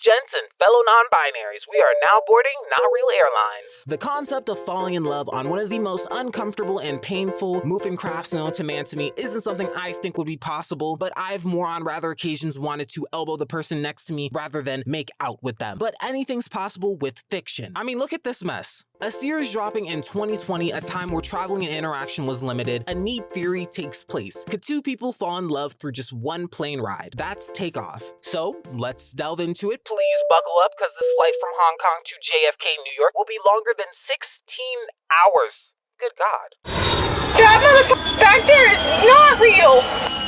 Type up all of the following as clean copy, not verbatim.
gents, and fellow non-binaries, we are now boarding Not Real Airlines. The concept of falling in love on one of the most uncomfortable and painful moving crafts known to man to me isn't something I think would be possible, but I've more on rather occasions wanted to elbow the person next to me rather than make out with them. But anything's possible with fiction. I mean, look at this mess. A series dropping in 2020, a time where traveling and interaction was limited, a neat theory takes place. Could two people fall in love through just one plane ride? That's Takeoff. So, let's delve into it. Please buckle up, because this flight from Hong Kong to JFK, New York will be longer than 16 hours. Good God. That motherfucker back there is not real!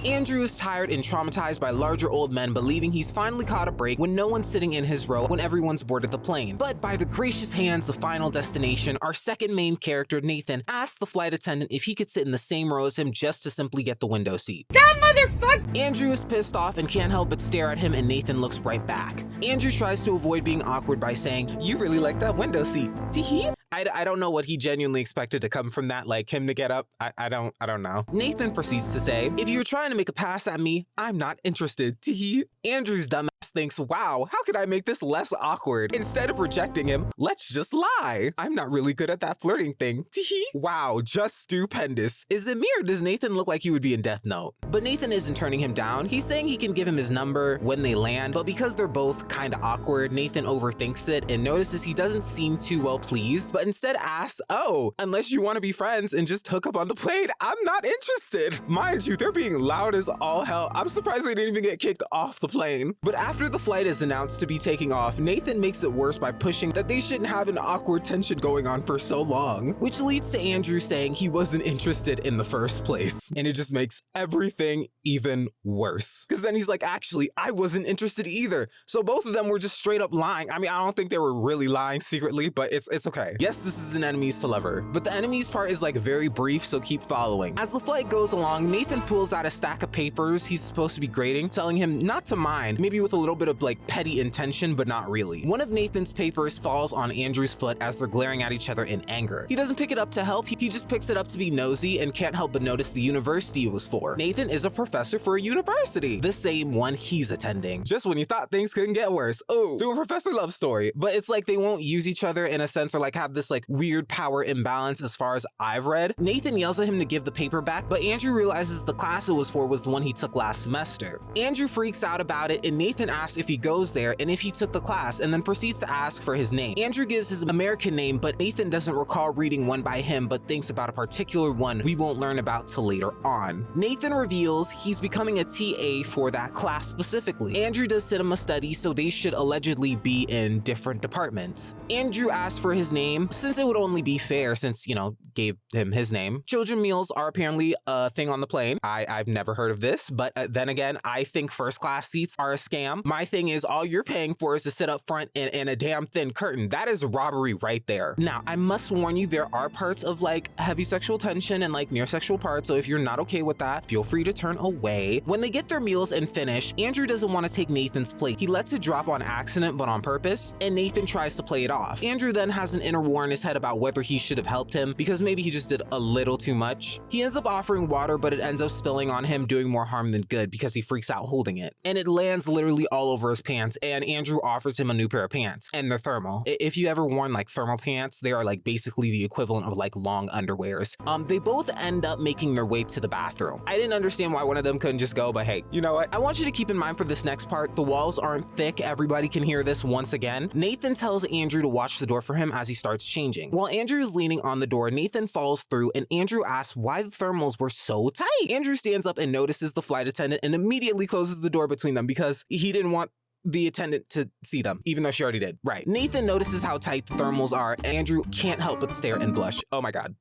Andrew is tired and traumatized by larger old men believing he's finally caught a break when no one's sitting in his row when everyone's boarded the plane. But by the gracious hands of Final Destination, our second main character, Nathan, asks the flight attendant if he could sit in the same row as him just to simply get the window seat. That motherfucker! Andrew is pissed off and can't help but stare at him, and Nathan looks right back. Andrew tries to avoid being awkward by saying, "You really like that window seat. Tee-hee." I don't know what he genuinely expected to come from that, like him to get up. I don't know. Nathan proceeds to say, "If you were trying to make a pass at me, I'm not interested." Tee-hee. Andrew's dumbass thinks, wow, how could I make this less awkward? Instead of rejecting him, let's just lie. I'm not really good at that flirting thing. Tee-hee. Wow, just stupendous. Is it me or does Nathan look like he would be in Death Note? But Nathan isn't turning him down. He's saying he can give him his number when they land, but because they're both kinda awkward, Nathan overthinks it and notices he doesn't seem too well pleased, but instead asks, "Oh, unless you want to be friends and just hook up on the plane, I'm not interested." Mind you, they're being loud as all hell. I'm surprised they didn't even get kicked off the plane. But after the flight is announced to be taking off, Nathan makes it worse by pushing that they shouldn't have an awkward tension going on for so long, which leads to Andrew saying he wasn't interested in the first place. And it just makes everything even worse. Because then he's like, actually, I wasn't interested either. So both of them were just straight up lying. I mean, I don't think they were really lying secretly, but it's okay. Yes, this is an enemies to lover, but the enemies part is like very brief, so keep following. As the flight goes along, Nathan pulls out a stack of papers he's supposed to be grading, telling him not to mind, maybe with a little bit of like petty intention, but not really. One of Nathan's papers falls on Andrew's foot as they're glaring at each other in anger. He doesn't pick it up to help, he just picks it up to be nosy and can't help but notice the university it was for. Nathan is a professor for a university, the same one he's attending. Just when you thought things couldn't get worse. Oh, do a professor love story. But it's like they won't use each other in a sense, or like have this like weird power imbalance as far as I've read. Nathan yells at him to give the paper back, but Andrew realizes the class it was for was the one he took last semester. Andrew freaks out about it, and Nathan asks if he goes there and if he took the class, and then proceeds to ask for his name. Andrew gives his American name, but Nathan doesn't recall reading one by him, but thinks about a particular one we won't learn about till later on. Nathan reveals he's becoming a TA for that class specifically. Andrew does cinema studies, so they should allegedly be in different departments. Andrew asks for his name, since it would only be fair since, you know, gave him his name. Children meals are apparently a thing on the plane. I've never heard of this, but then again, I think first class seats are a scam. My thing is all you're paying for is to sit up front in a damn thin curtain. That is robbery right there. Now, I must warn you, there are parts of like heavy sexual tension and like near sexual parts, so if you're not okay with that, feel free to turn away. When they get their meals and finish, Andrew doesn't want to take Nathan's plate. He lets it drop on accident, but on purpose, and Nathan tries to play it off. Andrew then has an inner war in his head about whether he should have helped him, because maybe he just did a little too much. He ends up offering water, but it ends up spilling on him, doing more harm than good because he freaks out holding it. And it lands literally all over his pants, and Andrew offers him a new pair of pants, and they're thermal. If you ever worn like thermal pants, they are like basically the equivalent of like long underwears. They both end up making their way to the bathroom. I didn't understand why one of them couldn't just go, but hey, you know what? I want you to keep in mind for this next part, the walls aren't thick. Everybody can hear this once again. Nathan tells Andrew to watch the door for him as he starts changing. While Andrew is leaning on the door, Nathan falls through, and Andrew asks why the thermals were so tight. Andrew stands up and notices the flight attendant and immediately closes the door between them because he didn't want the attendant to see them, even though she already did. Right. Nathan notices how tight the thermals are, and Andrew can't help but stare and blush. Oh my God.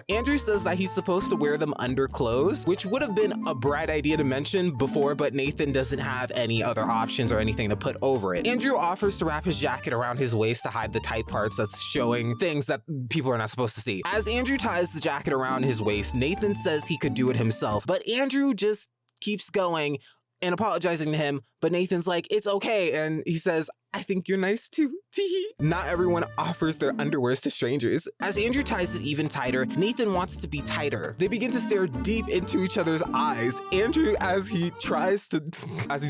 Andrew says that he's supposed to wear them under clothes, which would have been a bright idea to mention before, but Nathan doesn't have any other options or anything to put over it. Andrew offers to wrap his jacket around his waist to hide the tight parts that's showing things that people are not supposed to see. As Andrew ties the jacket around his waist, Nathan says he could do it himself, but Andrew just keeps going and apologizing to him, But Nathan's like, it's okay. And he says, I think you're nice too. Teehee. Not everyone offers their underwears to strangers. As Andrew ties it even tighter, Nathan wants to be tighter. They begin to stare deep into each other's eyes. Andrew, as he's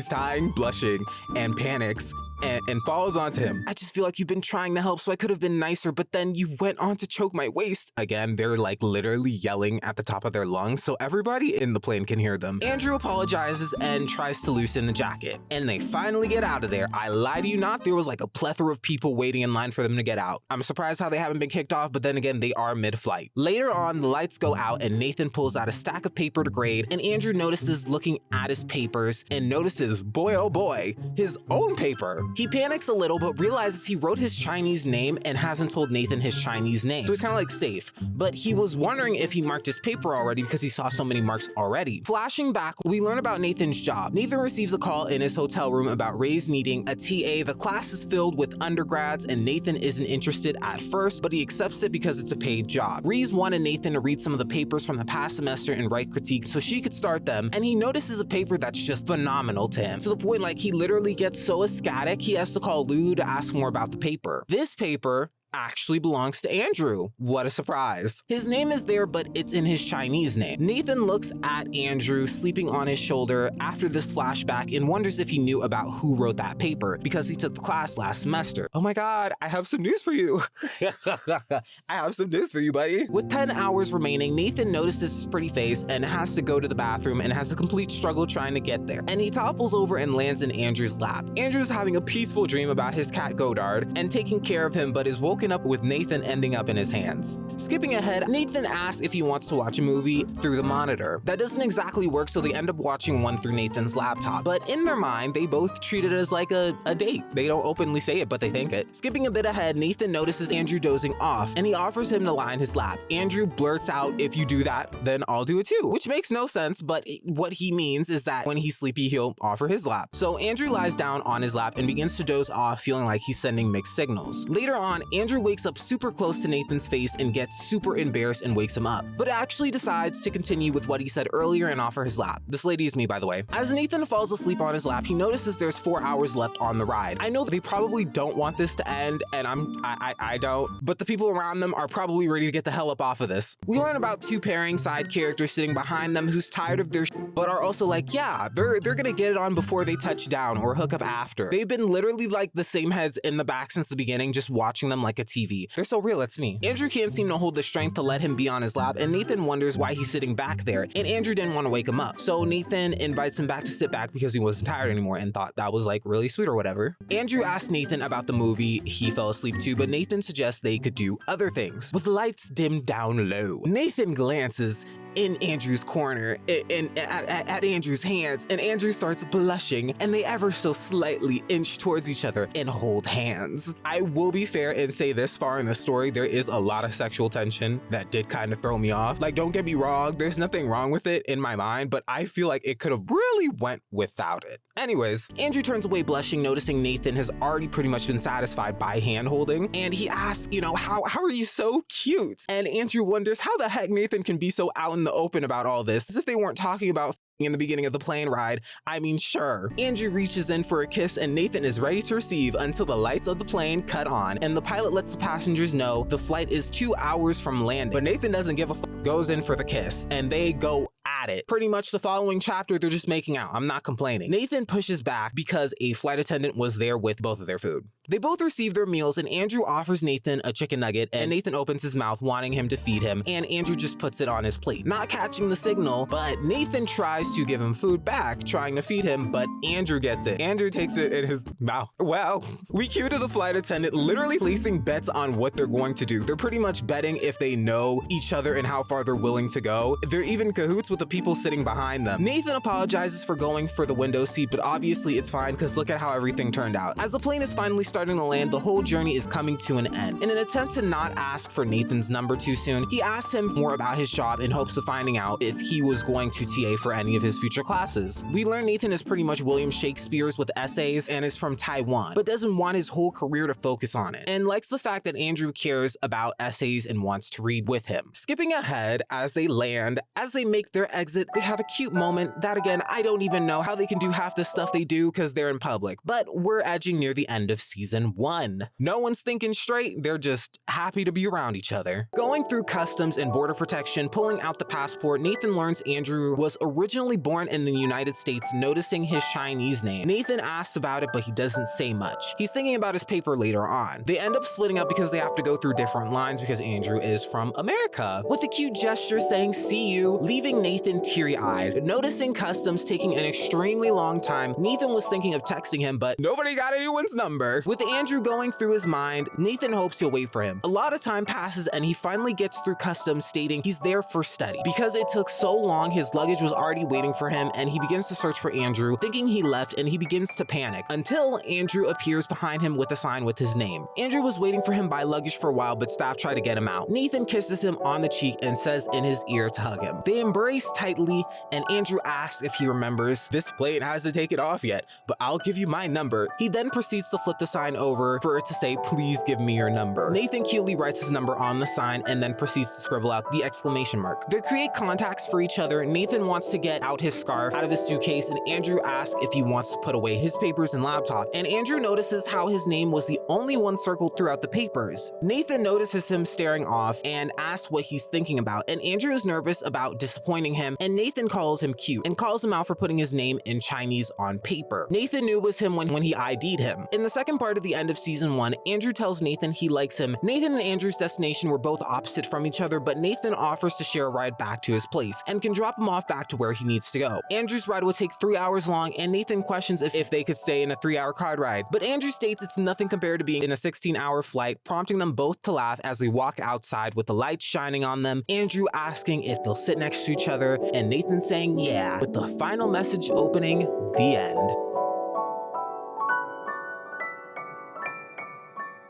tying, blushing, and panics, and falls onto him. I just feel like you've been trying to help, so I could have been nicer, but then you went on to choke my waist. Again, they're like literally yelling at the top of their lungs, so everybody in the plane can hear them. Andrew apologizes and tries to loosen the jacket. And they finally get out of there. I lie to you not, there was like a plethora of people waiting in line for them to get out. I'm surprised how they haven't been kicked off, but then again, they are mid-flight. Later on, the lights go out and Nathan pulls out a stack of paper to grade, and Andrew notices looking at his papers and notices, boy oh boy, his own paper. He panics a little, but realizes he wrote his Chinese name and hasn't told Nathan his Chinese name. So he's kind of like safe, but he was wondering if he marked his paper already because he saw so many marks already. Flashing back, we learn about Nathan's job. Nathan receives a call in his hotel room about Ray's needing a TA. The class is filled with undergrads and Nathan isn't interested at first, but he accepts it because it's a paid job. Reese wanted Nathan to read some of the papers from the past semester and write critiques so she could start them, and he notices a paper that's just phenomenal to him. To the point like he literally gets so ecstatic, he has to call Lulu to ask more about the paper. This paper actually belongs to Andrew. What a surprise. His name is there, but it's in his Chinese name. Nathan looks at Andrew sleeping on his shoulder after this flashback and wonders if he knew about who wrote that paper because he took the class last semester. Oh my God, I have some news for you. I have some news for you, buddy. With 10 hours remaining, Nathan notices his pretty face and has to go to the bathroom and has a complete struggle trying to get there. And he topples over and lands in Andrew's lap. Andrew's having a peaceful dream about his cat Godard and taking care of him, but is woken up with Nathan ending up in his hands. Skipping ahead, Nathan asks if he wants to watch a movie through the monitor. That doesn't exactly work, so they end up watching one through Nathan's laptop. But in their mind, they both treat it as like a date. They don't openly say it, but they think it. Skipping a bit ahead, Nathan notices Andrew dozing off, and he offers him to lie in his lap. Andrew blurts out, if you do that, then I'll do it too, which makes no sense, but what he means is that when he's sleepy, he'll offer his lap. So Andrew lies down on his lap and begins to doze off, feeling like he's sending mixed signals. Later on, Andrew wakes up super close to Nathan's face and gets super embarrassed and wakes him up, but actually decides to continue with what he said earlier and offer his lap. This lady is me, by the way. As Nathan falls asleep on his lap, he notices there's 4 hours left on the ride. I know they probably don't want this to end, and I don't, but the people around them are probably ready to get the hell up off of this. We learn about two pairing side characters sitting behind them who's tired of their but are also like, yeah, they're gonna get it on before they touch down or hook up after. They've been literally like the same heads in the back since the beginning, just watching them like a TV. They're so real, it's me. Andrew can't seem to hold the strength to let him be on his lap, and Nathan wonders why he's sitting back there, and Andrew didn't want to wake him up. So Nathan invites him back to sit back because he wasn't tired anymore and thought that was like really sweet or whatever. Andrew asks Nathan about the movie he fell asleep to, but Nathan suggests they could do other things. With lights dimmed down low, Nathan glances in Andrew's corner, at Andrew's hands, and Andrew starts blushing, and they ever so slightly inch towards each other and hold hands. I will be fair and say this far in the story, there is a lot of sexual tension that did kind of throw me off. Like, don't get me wrong, there's nothing wrong with it in my mind, but I feel like it could have really went without it. Anyways, Andrew turns away blushing, noticing Nathan has already pretty much been satisfied by hand holding, and he asks, you know, how are you so cute? And Andrew wonders how the heck Nathan can be so out in the open about all this, as if they weren't talking about in the beginning of the plane ride. I mean, sure. Andrew reaches in for a kiss and Nathan is ready to receive until the lights of the plane cut on and the pilot lets the passengers know the flight is 2 hours from landing. But Nathan doesn't give a f, goes in for the kiss, and they go at it. Pretty much the following chapter, they're just making out. I'm not complaining. Nathan pushes back because a flight attendant was there with both of their food. They both receive their meals and Andrew offers Nathan a chicken nugget and Nathan opens his mouth wanting him to feed him, and Andrew just puts it on his plate. Not catching the signal, but Nathan tries to give him food back, trying to feed him, but Andrew gets it. Andrew takes it in his mouth. Well, we cue to the flight attendant literally placing bets on what they're going to do. They're pretty much betting if they know each other and how far they're willing to go. They're even cahoots with the people sitting behind them. Nathan apologizes for going for the window seat, but obviously it's fine because look at how everything turned out. As the plane is finally starting to land, the whole journey is coming to an end. In an attempt to not ask for Nathan's number too soon, he asks him more about his job in hopes of finding out if he was going to TA for any of his future classes. We learn Nathan is pretty much William Shakespeare's with essays and is from Taiwan, but doesn't want his whole career to focus on it, and likes the fact that Andrew cares about essays and wants to read with him. Skipping ahead, as they land, as they make their exit, they have a cute moment that, again, I don't even know how they can do half the stuff they do because they're in public. But we're edging near the end of season 1. No one's thinking straight, they're just happy to be around each other. Going through customs and border protection, pulling out the passport, Nathan learns Andrew was originally born in the United States, noticing his Chinese name. Nathan asks about it, but he doesn't say much. He's thinking about his paper later on. They end up splitting up because they have to go through different lines because Andrew is from America. With a cute gesture saying "see you," leaving Nathan teary-eyed. Noticing customs taking an extremely long time, Nathan was thinking of texting him, but nobody got anyone's number. With Andrew going through his mind, Nathan hopes he'll wait for him. A lot of time passes and he finally gets through customs, stating he's there for study. Because it took so long, his luggage was already waiting for him, and he begins to search for Andrew, thinking he left, and he begins to panic until Andrew appears behind him with a sign with his name. Andrew was waiting for him by luggage for a while, but staff try to get him out. Nathan kisses him on the cheek and says in his ear to hug him. They embrace tightly, and Andrew asks if he remembers. This plane hasn't taken off yet, but I'll give you my number. He then proceeds to flip the sign over for it to say, "Please give me your number." Nathan cutely writes his number on the sign and then proceeds to scribble out the exclamation mark. They create contacts for each other. Nathan wants to get out his scarf out of his suitcase, and Andrew asks if he wants to put away his papers and laptop, and Andrew notices how his name was the only one circled throughout the papers. Nathan notices him staring off and asks what he's thinking about, and Andrew is nervous about disappointing him, and Nathan calls him cute and calls him out for putting his name in Chinese on paper. Nathan knew it was him when he ID'd him. In the second part of the end of season 1, Andrew tells Nathan he likes him. Nathan and Andrew's destination were both opposite from each other, but Nathan offers to share a ride back to his place and can drop him off back to where he needs to go. Andrew's ride will take 3 hours long, and Nathan questions if they could stay in a 3-hour car ride, but Andrew states it's nothing compared to being in a 16-hour flight, prompting them both to laugh as we walk outside with the lights shining on them, Andrew asking if they'll sit next to each other, and Nathan saying yeah, with the final message opening, the end.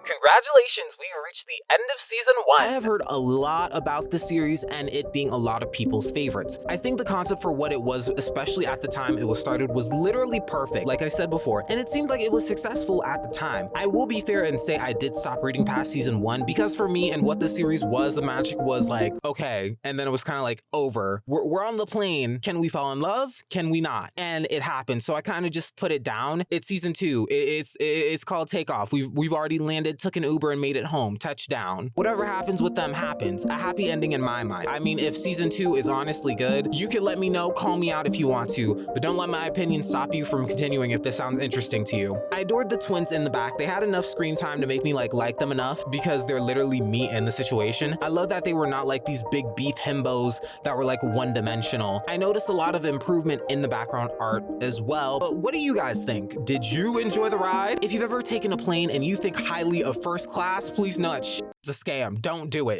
Congratulations, we reached the end of season 1. I have heard a lot about the series and it being a lot of people's favorites. I think the concept for what it was, especially at the time it was started, was literally perfect, like I said before, and it seemed like it was successful at the time. I will be fair and say I did stop reading past season 1 because for me and what the series was, the magic was like, okay, and then it was kind of like over. We're on the plane. Can we fall in love? Can we not? And it happened, so I kind of just put it down. It's season 2. It's called Takeoff. We've already landed, took an Uber and made it home. Touchdown. Whatever happens with them happens. A happy ending in my mind. I mean, if season 2 is honestly good, you can let me know, call me out if you want to, but don't let my opinion stop you from continuing if this sounds interesting to you. I adored the twins in the back. They had enough screen time to make me like them enough because they're literally me in the situation. I love that they were not like these big beef himbos that were like one-dimensional. I noticed a lot of improvement in the background art as well, but what do you guys think? Did you enjoy the ride? If you've ever taken a plane and you think highly of first class, please know that it's a scam. Don't do it.